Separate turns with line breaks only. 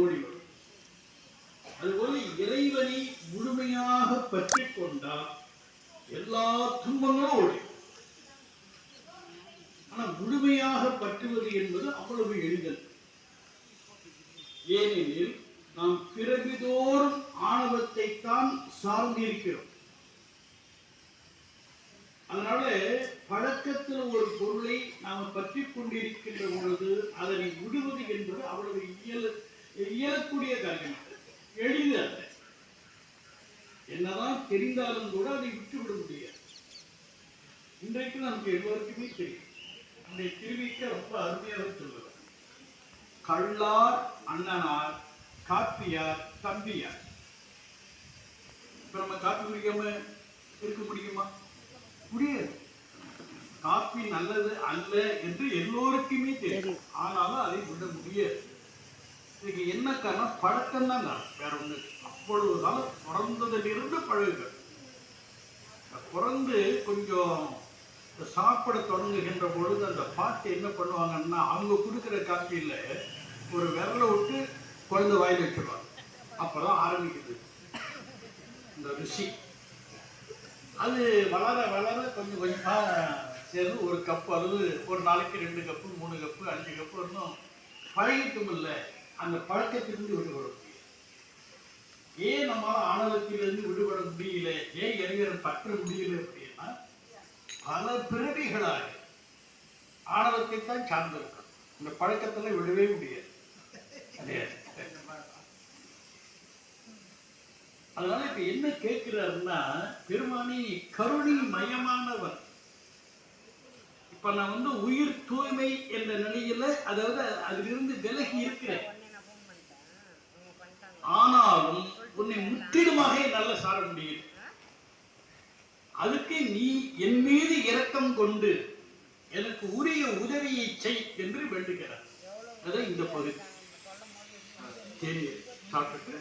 ஓடி வரும். அதுபோல இறைவனை முழுமையாக பற்றி கொண்டால் எல்லா துன்பங்களும் ஓடி. ஆனா முழுமையாக பற்றுவது என்பது அவ்வளவு எளிதல். ஏனெனில் நாம் பிறவிதோறும் ஆணவத்தை தான் சார்ந்திருக்கிறோம். அதனால பழக்கத்தில் ஒரு பொருளை நாம் பற்றி கொண்டிருக்கின்ற பொழுது அதனை விடுவது என்பது அவ்வளவு இயலக்கூடிய காரியம், எளிது அல்ல. என்னதான் தெரிந்தாலும் கூட அதை விட்டுவிட முடியாது. இன்றைக்கு நமக்கு எல்லோருக்குமே தெரியும். அந்த திருவிக்க ரொம்ப அருமையாக சொல்லுவார். கள்ளார் அண்ணனார், காப்பியார் தம்பியார். இப்ப நம்ம காப்பி குடிக்காம இருக்க முடியுமா? முடியாது. காப்பி நல்லது அல்ல என்று எல்லோருக்குமே தெரியும். ஆனாலும் அதை விட முடியாது. இதுக்கு என்ன காரணம்? பழக்கம் தான் காரணம், வேற ஒண்ணு. அப்பொழுது காலம் பிறந்ததிலிருந்து பழகுகள். பிறந்து கொஞ்சம் சாப்பிட தொடங்குகின்ற பொழுது அந்த பாட்டு என்ன பண்ணுவாங்கன்னா, அவங்க கொடுக்குற காப்பியில் ஒரு விரலை விட்டு குழந்தை வாயில் வச்சிருவாங்க. அப்பதான் ஆரம்பிக்குது இந்த ருசி. அது வளர வளர கொஞ்சம் கொஞ்சமா சேர்ந்து ஒரு கப்பு அளவு, ஒரு நாளைக்கு 2 கப்பு 3 கப்பு 5 கப்பு இன்னும் பழகிட்டும் இல்லை. அந்த பழக்கத்திலிருந்து விடுபட முடியும். ஏன் நம்மளால ஆணவத்திலிருந்து விடுபட முடியல, ஏன் இறைவனை பற்ற முடியல அப்படின்னா, பல பிறவிகளாக ஆணவத்தை தான் சார்ந்திருக்கும். இந்த பழக்கத்துல விடவே முடியாது. அதனால இப்ப என்ன கேட்கிறாருன்னா, பெருமானி கருணை மயமானவர். இப்ப நான் உயிர் தூய்மை என்ற நிலையில, அதாவது அதிலிருந்து விலகி இருக்கிறேன். ஆனாலும் உன்னை முற்றிலுமாக என்னால சார முடியும். அதுக்கு நீ என் மீது இரக்கம் கொண்டு எனக்கு உரிய உதவியை செய் என்று வேண்டுகிறார். அதான் இந்த பகுதி. சாப்பிட்டு